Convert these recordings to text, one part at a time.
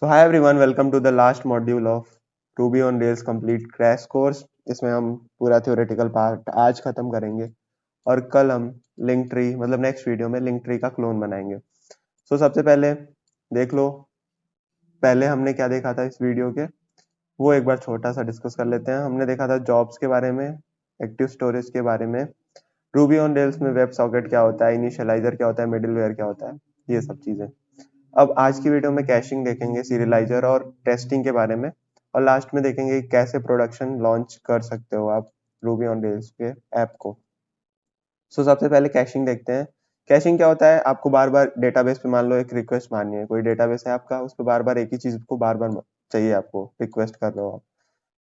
So hi everyone, welcome to the last module of Ruby on Rails complete crash course। इसमें हम पूरा theoretical part आज खत्म करेंगे और कल हम लिंक ट्री मतलब नेक्स्ट वीडियो में लिंक ट्री का क्लोन बनाएंगे। So सबसे पहले देख लो, पहले हमने क्या देखा था इस वीडियो के, वो एक बार छोटा सा डिस्कस कर लेते हैं। हमने देखा था जॉब्स के बारे में, एक्टिव स्टोरेज के बारे में, रूबी ऑन रेल्स में वेब सॉकेट क्या होता है, इनिशियलाइजर क्या होता है, मिडिलवेयर क्या होता है, ये सब चीजें। अब आज की वीडियो में कैशिंग देखेंगे, सीरियलाइजर और टेस्टिंग के बारे में, और लास्ट में देखेंगे कैसे प्रोडक्शन लॉन्च कर सकते हो आप रूबी ऑन रेल्स के ऐप को। सो सबसे पहले कैशिंग देखते हैं। कैशिंग क्या होता है, आपको बार बार डेटाबेस पे मान लो एक रिक्वेस्ट मारनी है, कोई डेटाबेस है आपका, उस पर बार बार एक ही चीज को बार बार चाहिए, आपको रिक्वेस्ट कर रहे हो आप,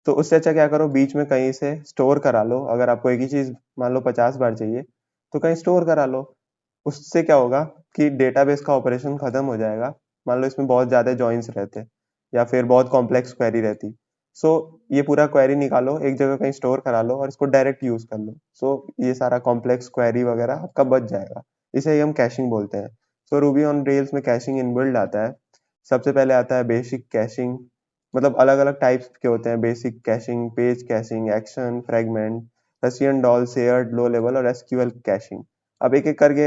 तो उससे अच्छा क्या करो, बीच में कहीं से स्टोर करा लो। अगर आपको एक ही चीज मान लो 50 बार चाहिए तो कहीं स्टोर करा लो। उससे क्या होगा कि डेटाबेस का ऑपरेशन खत्म हो जाएगा। मान लो इसमें बहुत ज्यादा जॉइंस रहते या फिर बहुत कॉम्प्लेक्स क्वेरी रहती, सो ये पूरा क्वेरी निकालो, एक जगह कहीं स्टोर करा लो और इसको डायरेक्ट यूज कर लो। सो ये सारा कॉम्प्लेक्स क्वेरी वगैरह आपका बच जाएगा। इसे ही हम कैशिंग बोलते हैं। सो रूबी ऑन रेल्स में कैशिंग इनबिल्ड आता है। सबसे पहले आता है बेसिक कैशिंग, मतलब अलग अलग टाइप्स के होते हैं, basic caching, page caching, action, fragment, Russian doll, shared, low level और एसक्यूएल कैशिंग। अब एक एक करके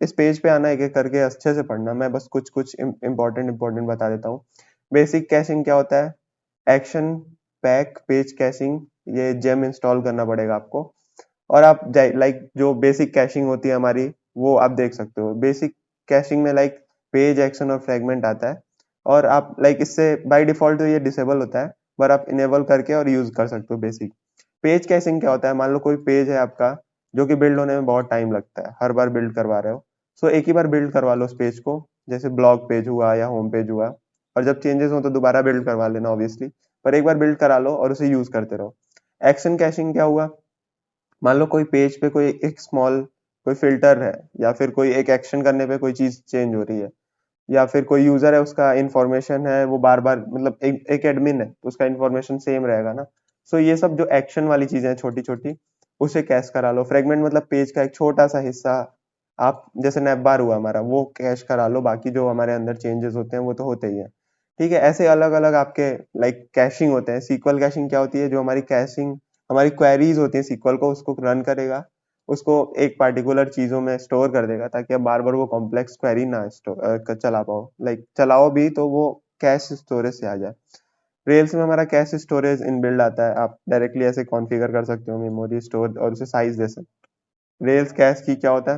इस पेज पे आना, एक एक करके अच्छे से पढ़ना। मैं बस कुछ कुछ इंपॉर्टेंट बता देता हूँ। बेसिक कैशिंग क्या होता है, एक्शन पैक पेज कैशिंग, ये जेम इंस्टॉल करना पड़ेगा आपको। और आप लाइक जो बेसिक कैशिंग होती है हमारी, वो आप देख सकते हो। बेसिक कैशिंग में लाइक पेज, एक्शन और फ्रेगमेंट आता है, और आप लाइक इससे बाय डिफॉल्ट तो ये डिसेबल होता है, पर आप इनेबल करके और यूज कर सकते हो बेसिक। पेज कैशिंग क्या होता है, मान लो कोई पेज है आपका जो कि बिल्ड होने में बहुत टाइम लगता है, हर बार बिल्ड करवा रहे हो, सो एक ही बार बिल्ड करवा लो उस पेज को, जैसे ब्लॉग पेज हुआ या होम पेज हुआ, और जब चेंजेस हो तो दोबारा बिल्ड करवा लेना ऑब्वियसली, पर एक बार बिल्ड करा लो और उसे यूज करते रहो। एक्शन कैशिंग क्या हुआ, मान लो कोई पेज पे कोई एक स्मॉल कोई फिल्टर है, या फिर कोई एक एक्शन करने पे कोई चीज चेंज हो रही है, या फिर कोई यूजर है उसका इंफॉर्मेशन है वो बार बार, मतलब एक एडमिन है तो उसका इंफॉर्मेशन सेम रहेगा ना। सो ये सब जो एक्शन वाली चीजें हैं छोटी छोटी, उसे कैश करा लो। फ्रेगमेंट मतलब पेज का एक छोटा सा हिस्सा, आप जैसे नैप बार हुआ हमारा, वो कैश करा लो, बाकी जो हमारे अंदर चेंजेस होते हैं वो तो होते ही है। ठीक है, ऐसे अलग अलग आपके लाइक कैशिंग होते हैं। सीक्वल कैशिंग क्या होती है, जो हमारी कैशिंग हमारी क्वेरीज होती है सीक्वल को, उसको रन करेगा, उसको एक पार्टिकुलर चीजों में स्टोर कर देगा, ताकि आप बार बार वो कॉम्प्लेक्स क्वेरी ना चला पाओ, लाइक चलाओ भी तो वो कैश स्टोरेज से आ जाए। रेल्स में हमारा कैश स्टोरेज इनबिल्ड आता है, आप डायरेक्टली ऐसे कॉन्फ़िगर कर सकते हो मेमोरी स्टोर और उसे साइज दे सकते हो। रेल्स कैश की क्या होता है,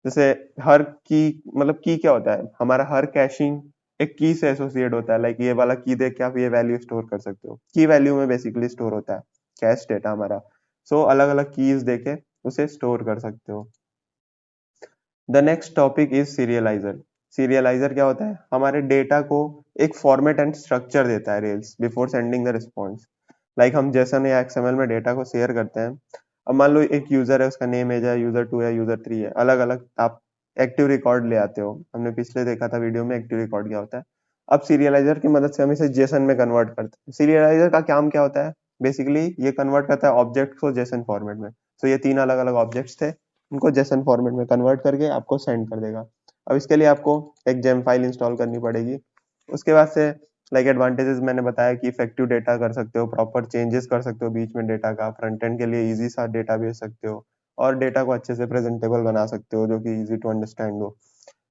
जैसे हर की मतलब की क्या होता है, हमारा हर कैशिंग एक की से एसोसिएट होता है। लाइक ये वाला की देख के आप ये वैल्यू स्टोर कर सकते हो, की वैल्यू में बेसिकली स्टोर होता है कैश डेटा हमारा। सो अलग अलग कीज देके उसे स्टोर कर सकते हो। The next topic is serialiser. Serialiser क्या होता है, हमारे डेटा को एक फॉर्मेट एंड स्ट्रक्चर देता है rails before sending the response. Like हम जेसन या एक्सएमएल में डेटा को शेयर करते हैं। अब मान लो एक यूजर है, उसका नेम एज है, यूजर 2 है, यूजर 3 है, अलग अलग आप एक्टिव रिकॉर्ड ले आते हो। हमने पिछले देखा था वीडियो में एक्टिव रिकॉर्ड क्या होता है। अब सीरियलाइजर की मदद से हम इसे जेसन में कन्वर्ट करते हैं। सीरियलाइजर का काम क्या होता है, बेसिकली ये कन्वर्ट करता है ऑब्जेक्ट को जेसन फॉर्मेट में। तो ये तीन अलग अलग ऑब्जेक्ट्स थे, उनको जेसन फॉर्मेट में कन्वर्ट करके आपको सेंड कर देगा। अब इसके लिए आपको एक जेम फाइल इंस्टॉल करनी पड़ेगी। उसके बाद से लाइक एडवांटेजेस मैंने बताया कि इफेक्टिव डेटा कर सकते हो, प्रॉपर चेंजेस कर सकते हो बीच में डेटा का, फ्रंट एंड के लिए इजी सा डेटा भेज सकते हो, और डेटा को अच्छे से प्रेजेंटेबल बना सकते हो जो कि इजी टू अंडरस्टैंड हो।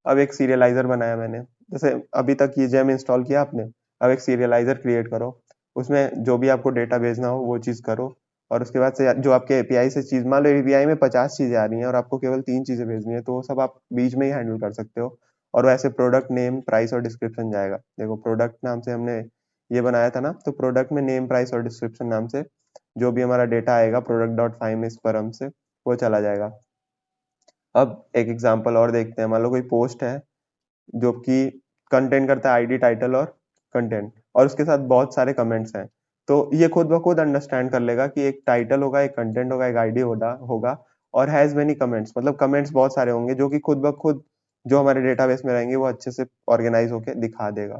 अब एक सीरियलाइजर बनाया मैंने, जैसे अभी तक ये जेम इंस्टॉल किया आपने, अब एक सीरियलाइजर क्रिएट करो, उसमें जो भी आपको डेटा भेजना हो वो चीज करो, और उसके बाद से जो आपके एपीआई से चीज, मान लो एपीआई में 50 चीजें आ रही हैं और आपको केवल 3 चीजें भेजनी है, तो वो सब आप बीच में ही हैंडल कर सकते हो। और वैसे प्रोडक्ट नेम, प्राइस और डिस्क्रिप्शन जाएगा। देखो प्रोडक्ट नाम से हमने ये बनाया था ना, तो प्रोडक्ट में नेम, प्राइस और डिस्क्रिप्शन नाम से जो भी हमारा डेटा आएगा प्रोडक्ट डॉट फाइव इस परम से, वो चला जाएगा। अब एक एग्जांपल और देखते हैं। मान लो कोई पोस्ट है जो कि कंटेंट करता है आईडी, टाइटल और कंटेंट, और उसके साथ बहुत सारे कमेंट्स हैं, तो ये खुद ब खुद अंडरस्टैंड कर लेगा कि एक टाइटल होगा, एक कंटेंट होगा, एक आईडी होगा और हैज मेनी कमेंट्स, मतलब कमेंट्स बहुत सारे होंगे, जो कि खुद ब खुद जो हमारे डेटाबेस में रहेंगे वो अच्छे से ऑर्गेनाइज होके दिखा देगा।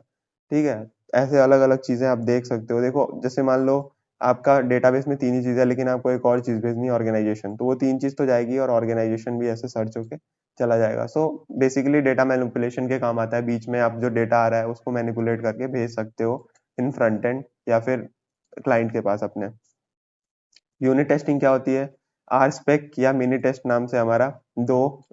ठीक है, ऐसे अलग अलग चीजें आप देख सकते हो। देखो जैसे मान लो आपका डेटाबेस में तीन ही चीजें, लेकिन आपको एक और चीज भेजनी है, ऑर्गेनाइजेशन, तो वो तीन चीज तो जाएगी और ऑर्गेनाइजेशन भी ऐसे सर्च होके चला जाएगा। सो बेसिकली डेटा मैनिपुलेशन के काम आता है, बीच में आप जो डेटा आ रहा है उसको मैनिपुलेट करके भेज सकते हो इन फ्रंट एंड या फिर क्लाइंट के पास अपने। यूनिट टेस्टिंग क्या होती है? आरस्पेक या मिनी टेस्ट नाम से हमारा दो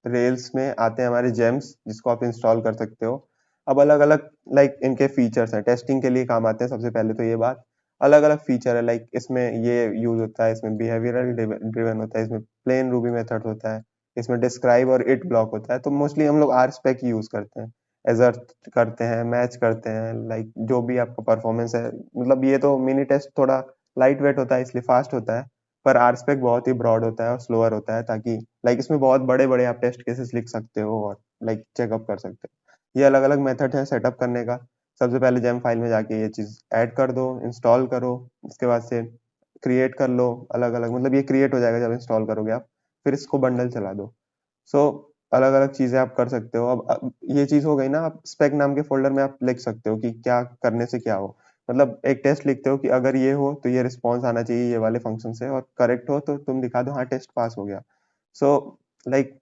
रेल्स में आते हैं हमारे जेम्स, जिसको आप इंस्टॉल कर सकते हो। अब अलग अलग लाइक इनके फीचर्स हैं, टेस्टिंग के लिए काम आते हैं। सबसे पहले तो ये बात, अलग अलग फीचर है, लाइक इसमें ये यूज होता है, इसमें बिहेवियरल ड्रिवन होता है, इसमें प्लेन रूबी मेथड होता है, इसमें डिस्क्राइब और इट ब्लॉक होता है। तो मोस्टली हम लोग आरस्पेक यूज करते हैं, एजर्ट करते हैं, मैच करते हैं, लाइक जो भी आपका परफॉर्मेंस है। मतलब ये तो मिनी टेस्ट थोड़ा लाइट वेट होता है इसलिए फास्ट होता है, पर आरस्पेक बहुत ही ब्रॉड होता है और स्लोअर होता है, ताकि लाइक इसमें बहुत बड़े बड़े आप टेस्ट केसेस लिख सकते हो और लाइक चेकअप कर सकते हो। ये अलग अलग मेथड है सेटअप करने का। सबसे पहले जेम फाइल में जाके ये चीज ऐड कर दो, इंस्टॉल करो, उसके बाद से क्रिएट कर लो अलग अलग, मतलब ये क्रिएट हो जाएगा जब इंस्टॉल करोगे आप, फिर इसको बंडल चला दो। सो अलग अलग चीजें आप कर सकते हो। अब ये चीज हो गई ना, आप स्पेक नाम के फोल्डर में आप लिख सकते हो कि क्या करने से क्या हो। मतलब एक टेस्ट लिखते हो कि अगर ये हो तो ये रिस्पॉन्स आना चाहिए ये वाले फंक्शन से, और करेक्ट हो तो तुम दिखा दो हाँ टेस्ट पास हो गया। सो लाइक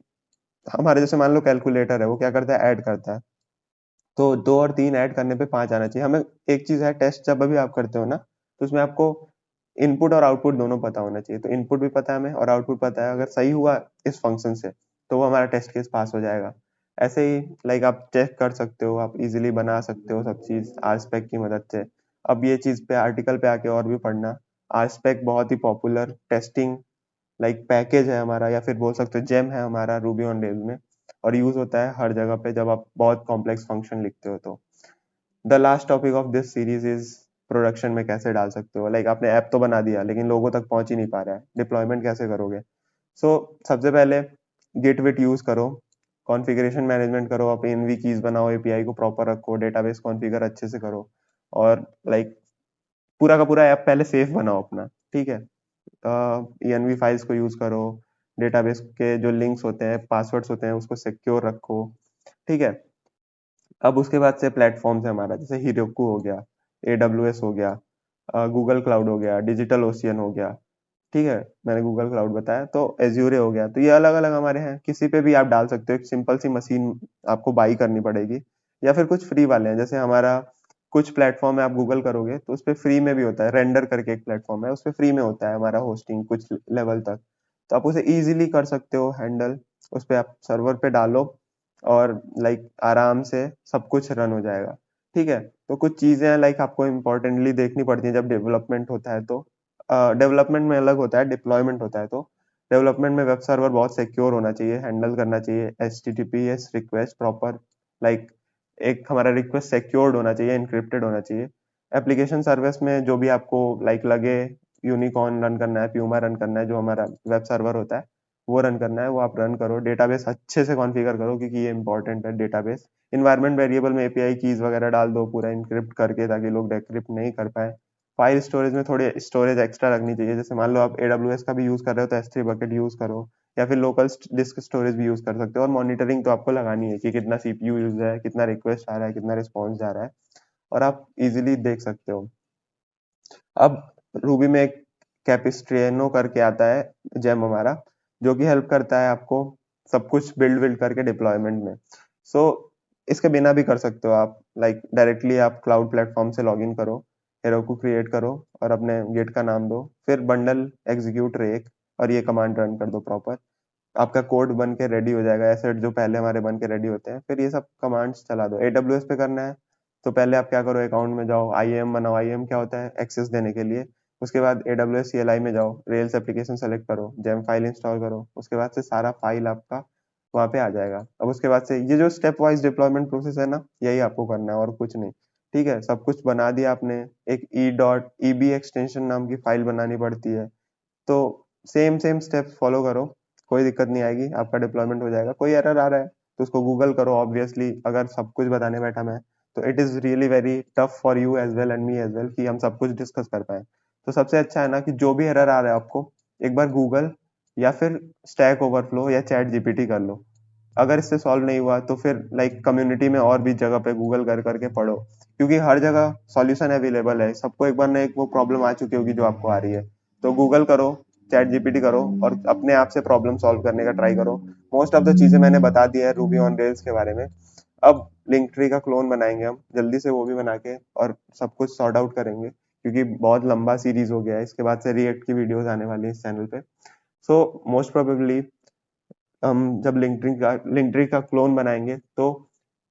हमारे जैसे मान लो कैलकुलेटर है, वो क्या करता है, ऐड करता है, तो 2 और 3 ऐड करने पे 5 आना चाहिए हमें। एक चीज है, टेस्ट जब भी आप करते हो ना, तो उसमें आपको इनपुट और आउटपुट दोनों पता होना चाहिए। तो इनपुट भी पता है हमें और आउटपुट पता है, अगर सही हुआ इस फंक्शन से तो वो हमारा टेस्ट केस पास हो जाएगा। ऐसे ही लाइक आप चेक कर सकते हो, आप इजीली बना सकते हो सब चीज आरस्पेक की मदद से। अब ये चीज पे आर्टिकल पे आके और भी पढ़ना। आरस्पेक बहुत ही पॉपुलर टेस्टिंग लाइक पैकेज है हमारा, या फिर बोल सकते हो जेम है हमारा रूबी ऑन रेल्स में, और यूज होता है हर जगह पे जब आप बहुत कॉम्प्लेक्स फंक्शन लिखते हो। तो the last topic of this series is production में कैसे डाल सकते हो। लाइक आपने ऐप तो बना दिया लेकिन लोगों तक पहुंच ही नहीं पा रहा है, डिप्लॉयमेंट कैसे करोगे? सबसे पहले गिट विट यूज करो, कॉन्फ़िगरेशन मैनेजमेंट करो, आप एनवी कीज बनाओ, एपीआई को प्रॉपर रखो, डेटाबेस कॉन्फ़िगर अच्छे से करो, और लाइक पूरा का पूरा ऐप पहले सेफ बनाओ अपना, ठीक है? एनवी फाइल्स को यूज करो, डेटाबेस के जो लिंक्स होते हैं, पासवर्ड्स होते हैं, उसको सिक्योर रखो, ठीक है? अब उसके बाद से प्लेटफॉर्म्स है हमारा, जैसे हीरोकू हो गया, एडब्ल्यूएस हो गया, गूगल क्लाउड हो गया, डिजिटल ओशियन हो गया, ठीक है? मैंने गूगल क्लाउड बताया, तो एज्यूरे हो गया। तो ये अलग अलग हमारे हैं, किसी पे भी आप डाल सकते हो। एक सिंपल सी मशीन आपको बाई करनी पड़ेगी, या फिर कुछ फ्री वाले हैं, जैसे हमारा कुछ प्लेटफॉर्म है, आप गूगल करोगे तो उस पे फ्री में भी होता है, रेंडर करके एक प्लेटफॉर्म है, उस पे फ्री में होता है हमारा होस्टिंग कुछ लेवल तक। तो आप उसे इजीली कर सकते हो हैंडल, उस पे आप सर्वर पे डालो और लाइक आराम से सब कुछ रन हो जाएगा, ठीक है? तो कुछ चीजें हैं लाइक आपको इम्पोर्टेंटली देखनी पड़ती है जब डेवलपमेंट होता है। तो डेवलपमेंट में अलग होता है, डिप्लॉयमेंट होता है। तो डेवलपमेंट में वेब सर्वर बहुत सिक्योर होना चाहिए, हैंडल करना चाहिए एचटीटीपीएस रिक्वेस्ट प्रॉपर, लाइक एक हमारा रिक्वेस्ट सिक्योर्ड होना चाहिए, एनक्रिप्टेड होना चाहिए। एप्लीकेशन सर्विस में जो भी आपको लाइक लगे, यूनिकॉर्न रन करना है, प्यूमा रन करना है, जो हमारा वेब सर्वर होता है वो रन करना है, वो आप रन करो। डेटाबेस अच्छे से कॉन्फ़िगर करो, क्योंकि ये इंपॉर्टेंट है डेटाबेस। इन्वायरमेंट वेरिएबल में एपीआई कीज वगैरह डाल दो पूरा इनक्रिप्ट करके, ताकि लोग डिक्रिप्ट नहीं कर पाए। फाइल स्टोरेज में थोड़ी स्टोरेज एक्स्ट्रा रखनी चाहिए, जैसे मान लो आप एडब्ल्यूएस का भी यूज कर रहे हो तो S3 बकेट यूज करो, या फिर लोकल डिस्क स्टोरेज भी यूज कर सकते हो। और मॉनिटरिंग तो आपको लगानी है कि कितना सीपीयू यूज है, कितना रिक्वेस्ट आ रहा है, कितना रिस्पॉन्स जा रहा है, और आप इजीली देख सकते हो। अब रूबी में एक कैपिस्ट्रियनो करके आता है जेम हमारा, जो कि हेल्प करता है आपको सब कुछ बिल्ड बिल्ड करके डिप्लॉयमेंट में। सो इसके बिना भी कर सकते हो आप, लाइक डायरेक्टली आप क्लाउड प्लेटफॉर्म से लॉग इन करो, हेरोकू क्रिएट करो और अपने गेट का नाम दो, फिर बंडल एग्जीक्यूट रेक, और ये कमांड रन कर दो प्रॉपर। आपका कोड बन के रेडी हो जाएगा, एसेट जो पहले हमारे बन के रेडी होते हैं। फिर ये सब कमांड्स चला दो। एडब्ल्यूएस पे करना है तो पहले आप क्या करो, अकाउंट में जाओ, आईएएम बनाओ। आईएएम क्या होता है, एक्सेस देने के लिए। उसके बाद एडब्ल्यूएस सीएलआई में जाओ, रेल्स एप्लीकेशन सेलेक्ट करो, जेम फाइल इंस्टॉल करो, उसके बाद से सारा फाइल आपका वहां पे आ जाएगा। अब उसके बाद से ये जो स्टेप वाइज डिप्लॉयमेंट प्रोसेस है ना, यही आपको करना है और कुछ नहीं, ठीक है? सब कुछ बना दिया आपने। एक ई एक्सटेंशन नाम की फाइल बनानी पड़ती है, तो सेम सेम स्टेप्स फॉलो करो, कोई दिक्कत नहीं आएगी, आपका डिप्लॉयमेंट हो जाएगा। कोई एरर आ रहा है तो उसको गूगल करो, ऑब्वियसली अगर सब कुछ बताने बैठा मैं, तो it is really very tough for you as well and me as well कि हम सब कुछ डिस्कस कर पाए। तो सबसे अच्छा है ना कि जो भी एरर आ रहा है आपको, एक बार गूगल या फिर स्टैक ओवरफ्लो या चैट जीपीटी कर लो। अगर इससे सॉल्व नहीं हुआ तो फिर लाइक कम्युनिटी में और भी जगह पे गूगल कर करके पढ़ो, क्योंकि हर जगह सॉल्यूशन अवेलेबल है। सबको एक बार ना एक वो प्रॉब्लम आ चुकी होगी जो आपको आ रही है, तो गूगल करो, चैट जीपीटी करो और अपने आप से प्रॉब्लम सॉल्व करने का ट्राई करो। मोस्ट ऑफ द चीजें मैंने बता दिया है रूबी ऑन रेल्स के बारे में। अब लिंक ट्री का क्लोन बनाएंगे हम जल्दी से, वो भी बना के और सब कुछ सॉर्ट आउट करेंगे, क्योंकि बहुत लंबा सीरीज हो गया है। इसके बाद से रिएक्ट की वीडियोस आने वाली है इस चैनल पे। सो मोस्ट प्रोबेबली हम जब लिंक ट्री का क्लोन बनाएंगे तो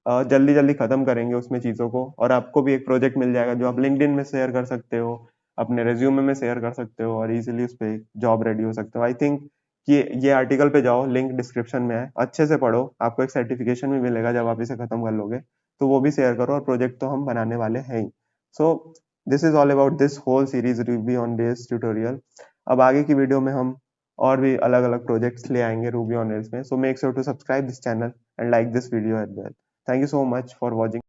जल्दी जल्दी खत्म करेंगे उसमें चीजों को, और आपको भी एक प्रोजेक्ट मिल जाएगा जो आप लिंक्डइन में शेयर कर सकते हो, अपने रेज्यूमे में शेयर कर सकते हो और इजीली उस पर जॉब रेडी हो सकते हो। आई थिंक कि ये आर्टिकल पे जाओ, लिंक डिस्क्रिप्शन में है, अच्छे से पढ़ो, आपको एक सर्टिफिकेशन भी मिलेगा जब आप इसे खत्म कर लोगे। तो वो भी शेयर करो, और प्रोजेक्ट तो हम बनाने वाले हैं ही। So this is all about this whole series Ruby on Rails tutorial. अब आगे की वीडियो में हम और भी अलग अलग प्रोजेक्ट्स ले आएंगे रूबी ऑन रेल्स में। So make sure to subscribe this channel and like this video as well. Thank you so much for watching.